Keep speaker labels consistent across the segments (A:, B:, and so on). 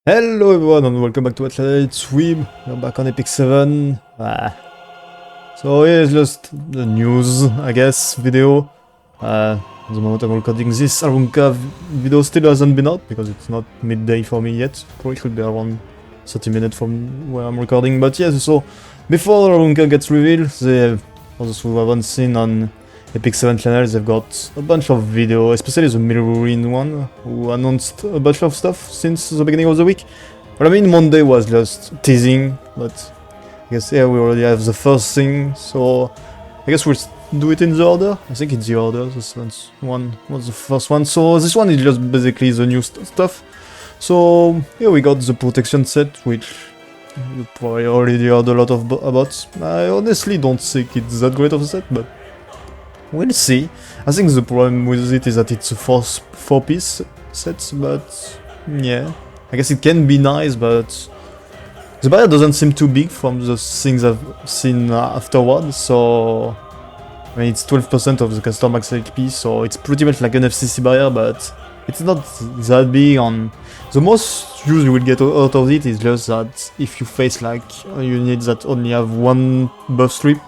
A: Hello everyone and welcome back to Labyrinth Swim. We're back on Epic 7. So here's just the news, I guess, video. At the moment I'm recording this, Arunka video still hasn't been out because it's not midday for me yet. Probably should be around 30 minutes from where I'm recording. But yes, so before Arunka gets revealed, for those who haven't seen on Epic 7 channel, they've got a bunch of video, especially the Mirroring one, who announced a bunch of stuff since the beginning of the week. But I mean, Monday was just teasing, but I guess here we already have the first thing, so I guess we'll do it in the order. I think it's the order, this one was the first one. So this one is just basically the new stuff. So here we got the protection set, which you probably already heard a lot about. I honestly don't think it's that great of a set, but we'll see. I think the problem with it is that it's a four-piece set, but yeah. I guess it can be nice, but the barrier doesn't seem too big from the things I've seen afterwards, so I mean, it's 12% of the caster max HP, so it's pretty much like an FCC barrier, but it's not that big. On the most use you will get out of it is just that if you face like units that only have one buff strip,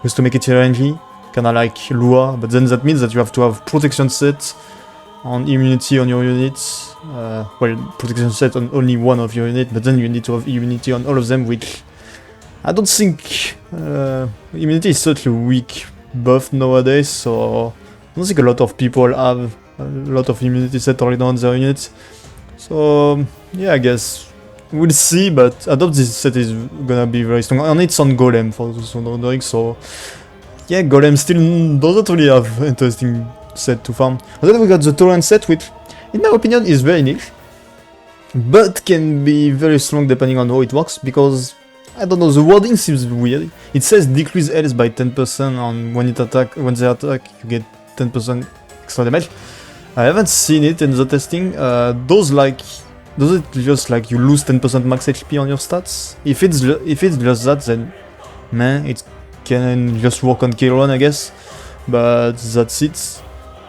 A: just to make it RNG, kinda like Lua, but then that means that you have to have protection set on immunity on your units. Well, protection set on only one of your units, but then you need to have immunity on all of them, which I don't think immunity is such a weak buff nowadays, so I don't think a lot of people have a lot of immunity set already on their units. So yeah, I guess we'll see, but I doubt this set is gonna be very strong, and it's on Golem for those who are wondering, so yeah, Golem still doesn't really have interesting set to farm. And then we got the Torrent set, which, in my opinion, is very niche, but can be very strong depending on how it works, because, I don't know, the wording seems weird. It says decrease health by 10% on when they attack, you get 10% extra damage. I haven't seen it in the testing. Does it just like you lose 10% max HP on your stats? If it's just that, then man, it can just work on K1, I guess, but that's it.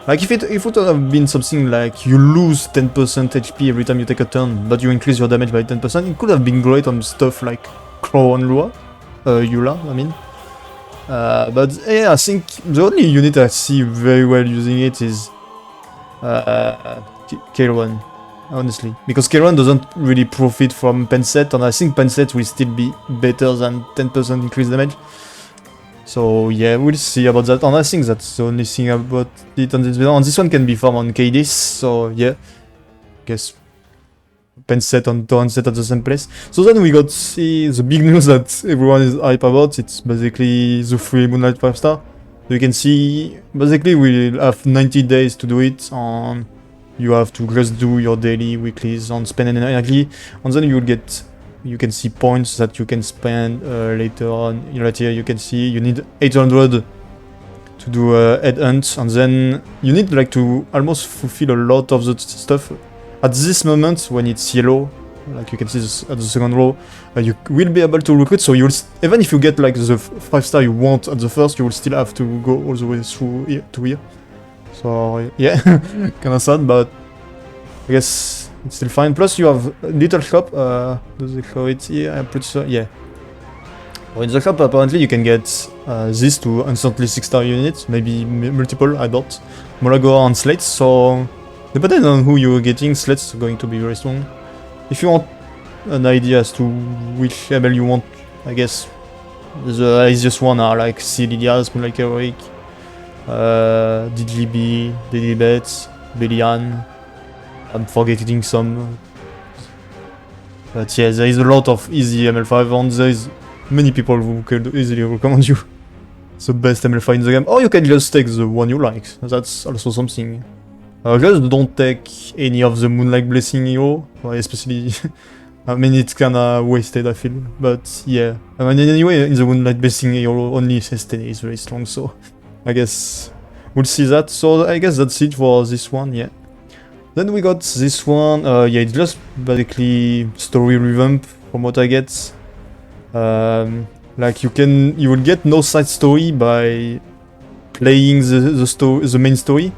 A: Like if it would have been something like you lose 10% HP every time you take a turn, but you increase your damage by 10%, it could have been great on stuff like Crow and Lua, Eula, I mean. But yeah, I think the only unit I see very well using it is K1, honestly, because K1 doesn't really profit from pen set, and I think pen set will still be better than 10% increased damage. So yeah, we'll see about that, and I think that's the only thing about it on this video. And this one can be farmed on KDs, so yeah, guess pen set and torrent set at the same place. So then we got the big news that everyone is hype about. It's basically the free Moonlight 5-star. So you can see, basically we'll have 90 days to do it, and you have to just do your daily, weeklies on spend and energy, and then you can see points that you can spend later on. Right here you can see you need 800 to do a head hunt, and then you need like to almost fulfill a lot of the stuff. At this moment, when it's yellow, like you can see this at the second row, you will be able to recruit, so you'll even if you get like the 5-star you want at the first, you will still have to go all the way through here to here. So yeah, kinda sad, but I guess it's still fine. Plus you have a little shop, does it show it here? I'm pretty sure, yeah. Well, in the shop apparently you can get this to instantly 6-star units, maybe multiple, I doubt. Molagor and Slates, so depending on who you're getting, Slates are going to be very strong. If you want an idea as to which level you want, I guess the easiest one are like Celidias, Moonlight Heroic, DGB, Delibet, Belian. I'm forgetting some, but yeah, there is a lot of easy ML5, and there is many people who could easily recommend you the best ML5 in the game, or you can just take the one you like, that's also something. Just don't take any of the Moonlight Blessing hero, especially, I mean it's kinda wasted I feel, but yeah, I mean anyway in the Moonlight Blessing hero only Sestene is very strong, so I guess we'll see that. So I guess that's it for this one, yeah. Then we got this one, yeah, it's just basically story revamp from what I get. Like you will get no side story by playing the main story.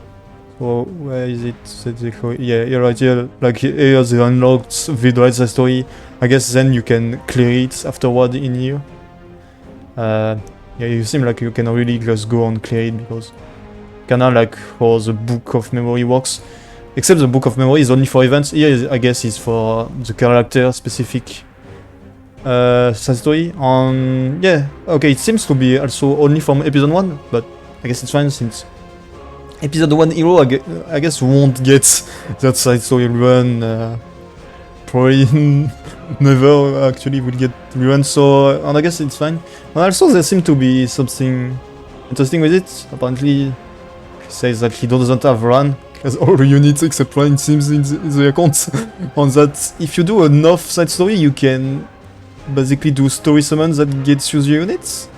A: Oh, where is it? Yeah, you're right here. Like here, the unlocked video side story. I guess then you can clear it afterward in here. Yeah, you seem like you can really just go and clear it because kinda like how the book of memory works. Except the book of memory is only for events. Here, I guess, is for the character specific side story. Yeah, okay, it seems to be also only from episode 1, but I guess it's fine since episode 1 hero, I guess, won't get that side story run. Probably never actually will get run, so and I guess it's fine. And also there seems to be something interesting with it. Apparently, he says that he doesn't have run, has all the units except one, it seems, in the account. On that, if you do enough side story, you can basically do story summons that gets you the units.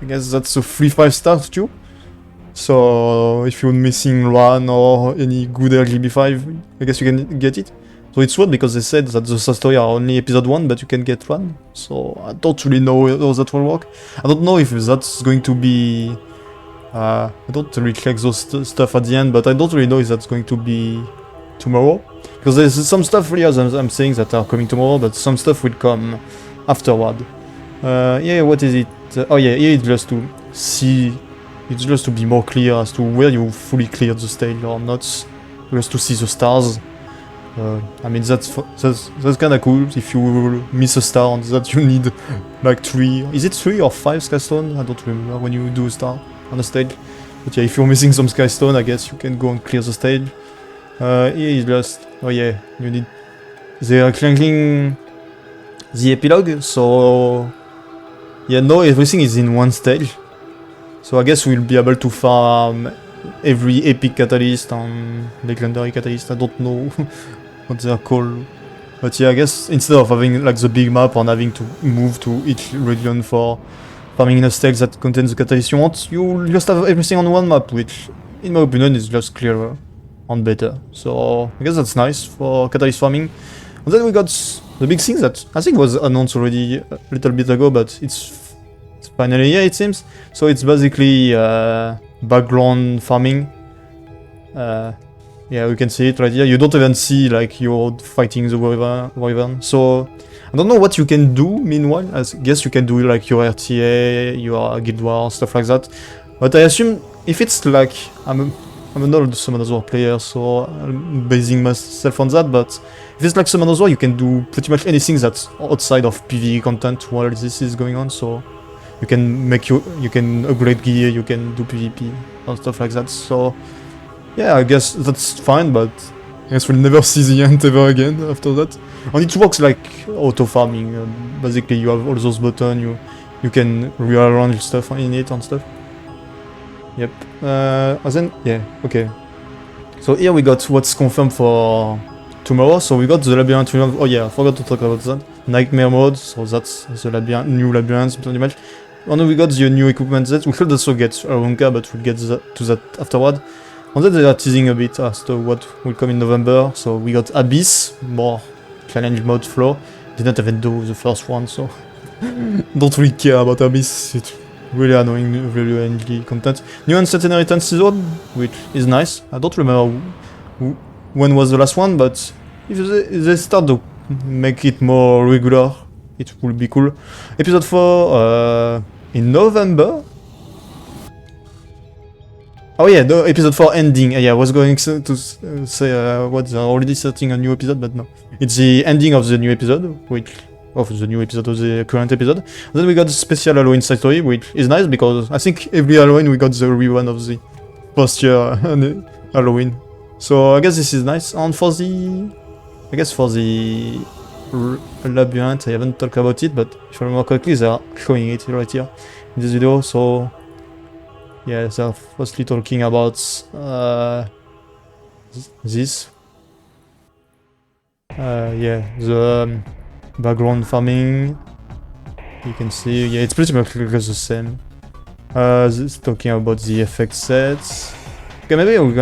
A: I guess that's a 3-5 star too. So if you're missing one or any good RGB5, I guess you can get it. So it's weird because they said that the side story are only episode 1, but you can get one. So I don't really know how that will work. I don't know if that's going to be... I don't really check those stuff at the end, but I don't really know if that's going to be tomorrow. Because there's some stuff really, as I'm saying, that are coming tomorrow, but some stuff will come afterward. Yeah, what is it? Oh yeah, here it's just to see... It's just to be more clear as to where you fully cleared the stage or not. Just to see the stars. I mean, that's kinda cool. If you miss a star on that, you need like 3... Is it 3 or 5 skystone? I don't remember when you do a star on the stage. But yeah, if you're missing some skystone, I guess you can go and clear the stage. Here is just... Oh yeah, you need... They are clanking the epilogue, so... Yeah, no, everything is in one stage. So I guess we'll be able to farm every epic catalyst and legendary catalyst. I don't know what they're called. But yeah, I guess instead of having like the big map and having to move to each region for farming in a stage that contains the catalyst you want, you just have everything on one map, which in my opinion is just clearer and better. So I guess that's nice for catalyst farming. And then we got the big thing that I think was announced already a little bit ago, but it's finally here, it seems. So it's basically background farming. Yeah, we can see it right here. You don't even see like you're fighting the wyvern. So I don't know what you can do meanwhile. I guess you can do like your RTA, your guild war, stuff like that. But I assume if it's like I'm an old Summoners War player, so I'm basing myself on that. But if it's like Summoners War, you can do pretty much anything that's outside of PvE content while this is going on. So you can you can upgrade gear, you can do PvP and stuff like that. So yeah, I guess that's fine, but I guess we'll never see the end ever again after that. And it works like auto farming. Basically, you have all those buttons, you can rearrange stuff in it and stuff. Yep. Then yeah, okay. So here we got what's confirmed for tomorrow. So we got the Labyrinth Improvement. Oh yeah, I forgot to talk about that. Nightmare mode. So that's the new labyrinth pretty much. And then we got the new equipment set. We should also get Arunka, but we'll get to that afterward. And then they are teasing a bit as to what will come in November. So we got Abyss, more challenge mode floor. Didn't even do the first one, so don't really care about Abyss. It's really annoying, really annoying content. New Ancient Inheritance Season, which is nice. I don't remember when was the last one, but if they start to make it more regular, it will be cool. Episode 4 in November. Oh yeah, the episode 4 ending. Yeah, I was going to say what they're already starting a new episode, but no. It's the ending of the new episode, of the current episode. And then we got the special Halloween side story, which is nice because I think every Halloween we got the rerun of the post year Halloween. So I guess this is nice. And for the labyrinth, I haven't talked about it, but if I remember correctly, they are showing it right here in this video. So yeah, they're firstly talking about this. Yeah, the background farming. You can see, yeah, it's pretty much the same. This talking about the effect sets. Okay, maybe we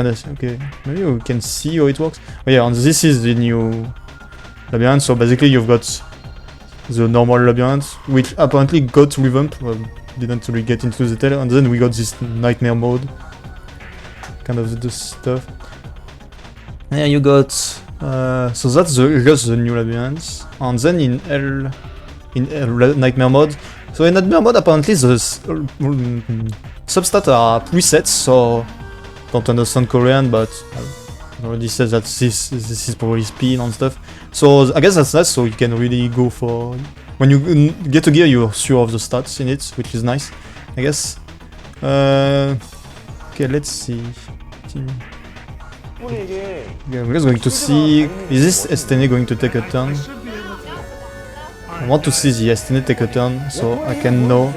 A: can see how it works. Oh yeah, and this is the new labyrinth. So basically, you've got the normal labyrinth, which apparently got revamped. Well, didn't really get into the detail, and then we got this nightmare mode. kind of the stuff. Yeah, you got so that's just the new labyrinth, and then in nightmare mode. So in nightmare mode, apparently the substats are presets. So don't understand Korean, but I already said that this is probably speed and stuff. So I guess that's nice. So you can really go for when you get a gear, you're sure of the stats in it, which is nice, I guess. Okay, let's see. Yeah, we're just going to see, is this Estene going to take a turn? I want to see the Estene take a turn, so I can know.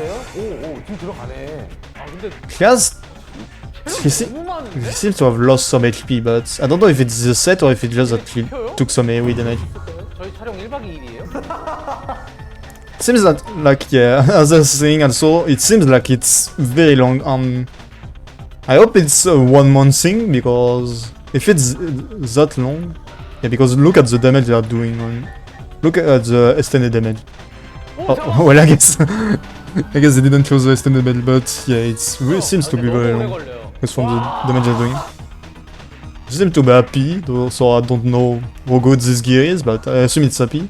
A: He seems to have lost some HP, but I don't know if it's the set or if it's just that he took some AoE damage. It seems that, like, yeah, as I was saying, and so it seems like it's very long. I hope it's a 1 month thing, because if it's that long, yeah, because look at the damage they are doing. Look at the Estene damage. Oh, well, I guess I guess they didn't show the Estene damage, but yeah, it seems to be very long. Just from the damage they're doing. They seem to be happy, though, so I don't know how good this gear is, but I assume it's happy.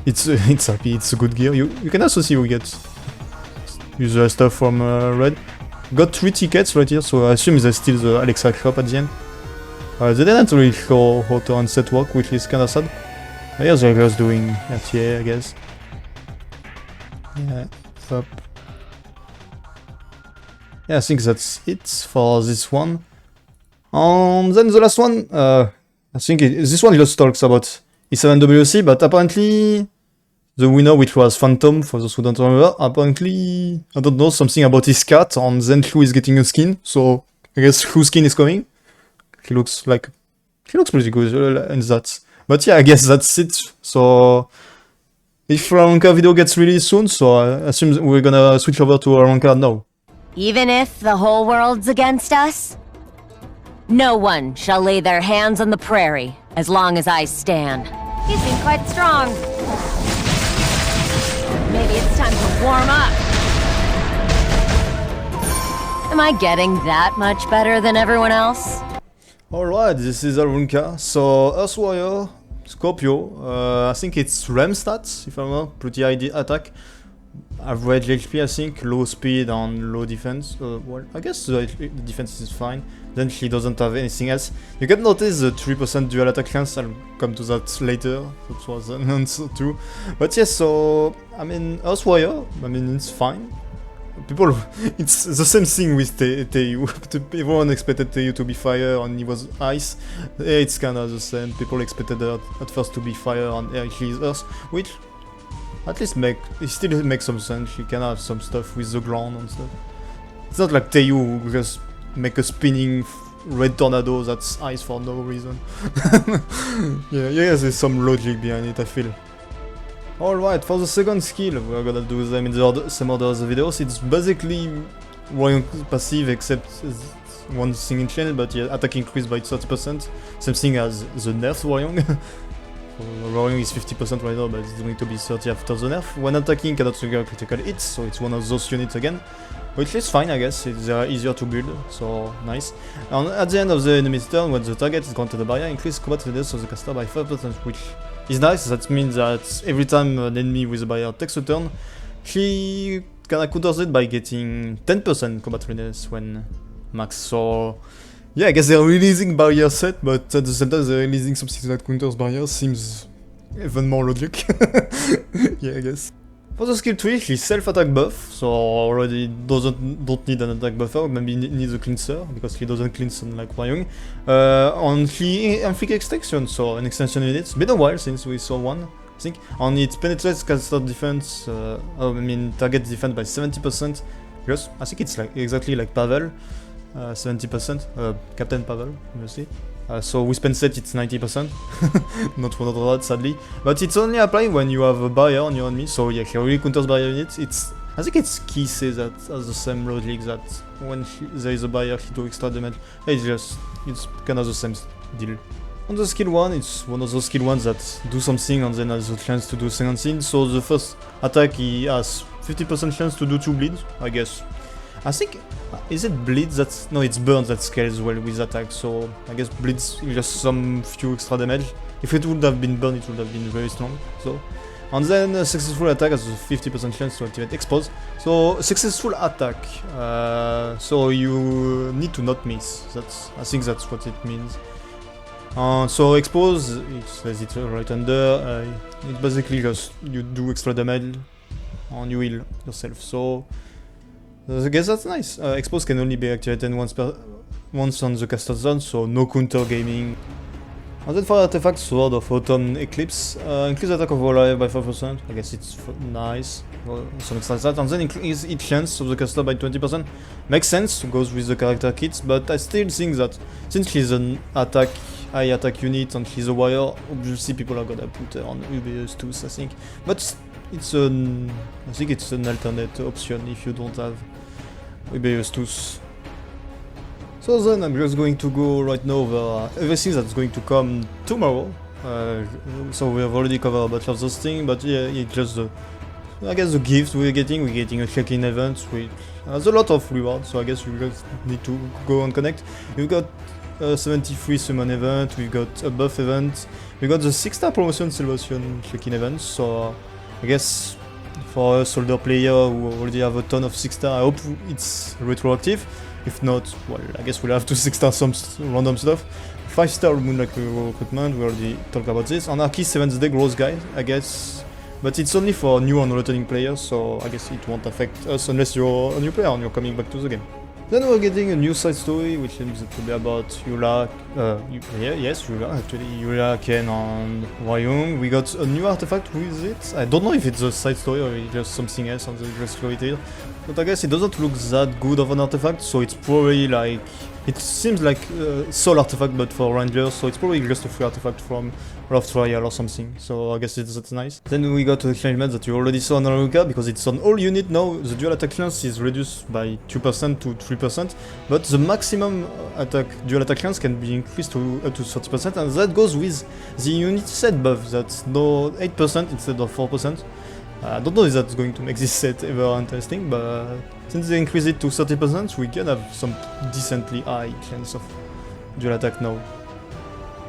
A: It's happy. It's a good gear. You can also see who gets user stuff from Red. Got 3 tickets right here, so I assume there's still the Alexa shop at the end. They didn't really show how to unset work, which is kinda sad. Here's the girls doing RTA, I guess. Yeah, up. Yeah, I think that's it for this one. And then the last one, I think this one just talks about E7WC, but apparently the winner, which was Phantom, for those who don't remember, apparently, I don't know, something about his cat, and then Shu is getting a skin, so I guess Shu's skin is coming. He looks pretty good in that. But yeah, I guess that's it. So if Ranka video gets released soon, so I assume we're gonna switch over to Ranka now.
B: Even if the whole world's against us, no one shall lay their hands on the prairie as long as I stand. You seem quite strong. Maybe it's time to warm up. Am I getting that much better than everyone else?
A: Alright, this is Arunka. So, Earth Warrior, Scorpio, I think it's Rem stats, if I remember, pretty high attack. Average HP, I think, low speed and low defense. Well, I guess the defense is fine. Then she doesn't have anything else. You can notice the 3% dual attack chance, I'll come to that later. That was an answer too. But yes, so, I mean, Earth Warrior, I mean, it's fine. People, it's the same thing with Teiyu. Everyone expected Teiyu to be fire and he was ice. Yeah, it's kinda the same. People expected her at first to be fire and she is earth, which at least it still makes some sense. She can have some stuff with the ground and stuff. It's not like Teiyu who just make a spinning red tornado that's ice for no reason. yeah, there's some logic behind it, I feel. Alright, for the second skill, we're gonna do them in the same order as the videos. It's basically Warrior passive except one thing in channel, but yeah, attack increased by 30%. Same thing as the nerf Warrior. So Warrior is 50% right now, but it's going to be 30 after the nerf. When attacking, cannot trigger critical hits, so it's one of those units again. Which is fine, I guess, they are easier to build, so nice. And at the end of the enemy's turn, when the target is granted a barrier, increase combat readiness of the caster by 5%, which is nice. That means that every time an enemy with a barrier takes a turn, she kinda counters it by getting 10% combat readiness when max. So yeah, I guess they're releasing barrier set, but at the same time they're releasing something that counters barriers. Seems even more logic. Yeah, I guess. For the skill 3, she's self-attack buff, so already don't need an attack buffer, maybe needs a cleanser, because she doesn't cleanse unlike Wyong. And she Amphic extension, so an extension unit. It's been a while since we saw one, I think. And it penetrates caster defense, target defense by 70%. Because I think it's like exactly like Pavel, 70%, Captain Pavel, obviously. So with pen set it's 90%, not 100 sadly, but it's only applying when you have a barrier on your enemy, so yeah, she really counters barrier units. I think it's Key says that as the same logic, that when there is a barrier she do extra damage. It's kind of the same deal. On the skill 1, it's one of those skill 1s that do something and then has a chance to do second thing. So the first attack he has 50% chance to do 2 bleeds, I guess. I think, is it bleed that's, no, it's burn that scales well with attack, so I guess bleeds just some few extra damage. If it would have been burn, it would have been very strong, so. And then a successful attack has a 50% chance to activate expose. So successful attack, so you need to not miss, I think that's what it means. So expose, it says it right under, it's basically just you do extra damage and you heal yourself, so I guess that's nice. Expose can only be activated once on the caster zone, so no counter gaming. And then for artifact Sword of Autumn Eclipse, increase attack of ally by 5%, I guess it's nice, some extra stat, and then increase hit chance of the caster by 20%. Makes sense, goes with the character kits, but I still think that since she's an high attack unit and she's a warrior, obviously people are gonna put her on Ubeus too, I think. But I think it's an alternate option if you don't have Ubeus tooth. So then I'm just going to go right now over everything that's going to come tomorrow. So we have already covered a bunch of those things, but yeah, it's just I guess the gift we're getting a check-in event which has a lot of rewards, so I guess we just need to go and connect. We've got a 73 summon event, we've got a buff event, we got the 6-star promotion celebration check-in event, so I guess for us older player who already have a ton of 6-star, I hope it's retroactive. If not, well, I guess we'll have to 6-star some random stuff. 5-star Moonlight recruitment, we already talked about this. Anarchy 7th Day Growth Guide, I guess. But it's only for new and returning players, so I guess it won't affect us unless you're a new player and you're coming back to the game. Then we're getting a new side story, which seems to be about Yula, Yula actually, Yula, Ken and Wayung. We got a new artifact with it. I don't know if it's a side story or it's just something else and they just throw it here. But I guess it doesn't look that good of an artifact, so it's probably like... It seems like a soul artifact but for rangers, so it's probably just a free artifact from Rough Trial or something, so I guess that's nice. Then we got a exchange match that you already saw on Aruka, because it's on all unit now. The dual attack chance is reduced by 2% to 3%, but the maximum dual attack chance can be increased to up to 30%, and that goes with the unit set buff, that's no 8% instead of 4%. I don't know if that's going to make this set ever interesting, but since they increase it to 30%, we can have some decently high chance of dual attack now.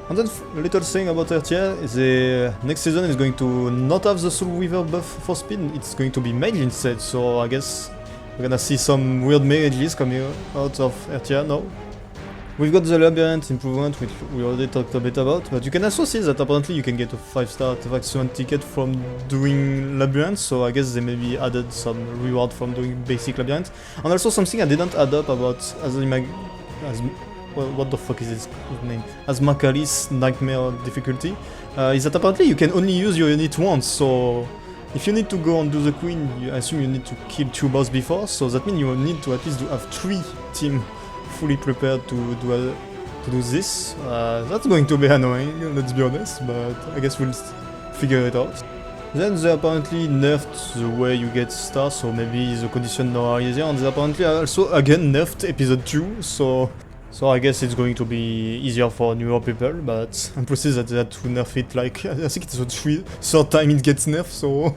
A: And then a little thing about RTR, the next season is going to not have the Soul Weaver buff for speed, it's going to be mage instead, so I guess we're gonna see some weird mages coming out of RTR now. We've got the Labyrinth Improvement, which we already talked a bit about, but you can also see that apparently you can get a 5-star artifact summon ticket from doing Labyrinth, so I guess they maybe added some reward from doing basic Labyrinth. And also something I didn't add up about well, what the fuck is his name? As Makari's Nightmare difficulty, is that apparently you can only use your unit once, so if you need to go and do the Queen, I assume you need to kill 2 boss before, so that means you need to at least have 3 teams fully prepared to do this. That's going to be annoying, let's be honest, but I guess we'll figure it out. Then they apparently nerfed the way you get stars, so maybe the conditions now are easier, and they apparently also again nerfed episode 2, so I guess it's going to be easier for newer people, but I'm pretty that they had to nerf it, like, I think it's the 3rd time it gets nerfed, so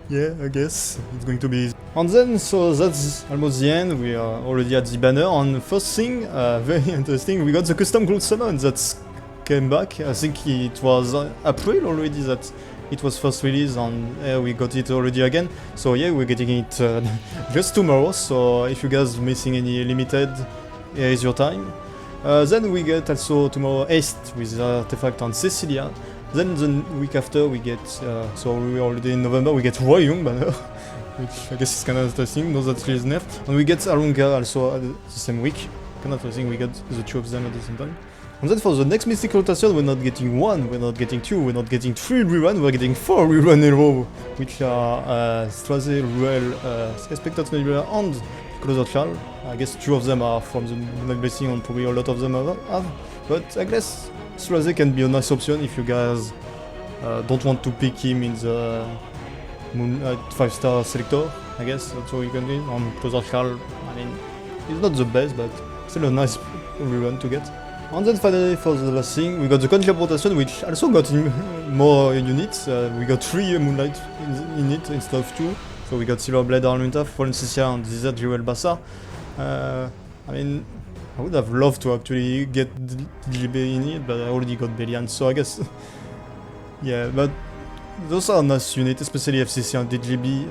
A: yeah, I guess it's going to be easy. And then, so that's almost the end, we are already at the banner, and first thing, very interesting, we got the custom growth summon that came back. I think it was April already that it was first released, and we got it already again, so yeah, we're getting it just tomorrow, so if you guys are missing any limited, here is your time. Then we get also tomorrow Haste with the artifact on Cecilia. Then the week after we get, so we already in November, we get Wayung banner, which I guess is kind of interesting, now that is nerfed. And we get Arunga also the same week, kind of interesting, we got the 2 of them at the same time. And then for the next Mystic Rotation, we're not getting 1, we're not getting 2, we're not getting 3 rerun, we're getting 4 rerun in a row, which are Straze, Ruel, Spectator Nebula, and Closer Charl. I guess 2 of them are from the Moonlight Blessing, and probably a lot of them have, but I guess Straze can be a nice option if you guys don't want to pick him in the 5-star selector, I guess that's all you can do. On Closer Charl, I mean, he's not the best, but still a nice rerun to get. And then finally, for the last thing, we got the Conjure Rotation, which also got more units. We got 3 Moonlight in it instead of 2. So we got Silverblade Armenta, Fallen Cecilia, and Desert Jewel Bassa. I mean, I would have loved to actually get DGB in it, but I already got Belian, so I guess... yeah, but those are nice units, especially FCC and DGB.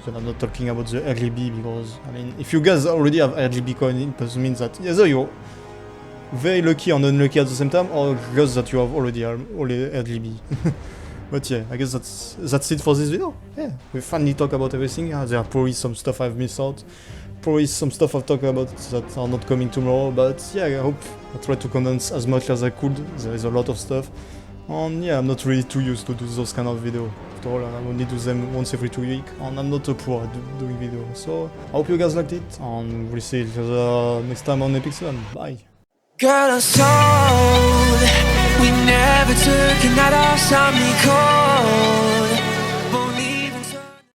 A: So I'm not talking about the RGB because, I mean, if you guys already have RGB coin, it does mean that either you're very lucky and unlucky at the same time, or just that you have already RGB. But yeah, I guess that's it for this video. Yeah, we finally talk about everything. There are probably some stuff I've missed out. Probably some stuff I've talked about that are not coming tomorrow. But yeah, I hope I tried to condense as much as I could. There is a lot of stuff. And yeah, I'm not really too used to do those kind of videos. After all, I only do them once every 2 weeks. And I'm not a pro at doing videos. So I hope you guys liked it. And we'll see each other next time on Epic 7. Bye.
C: Girl, I was told we never took a night off, something cold.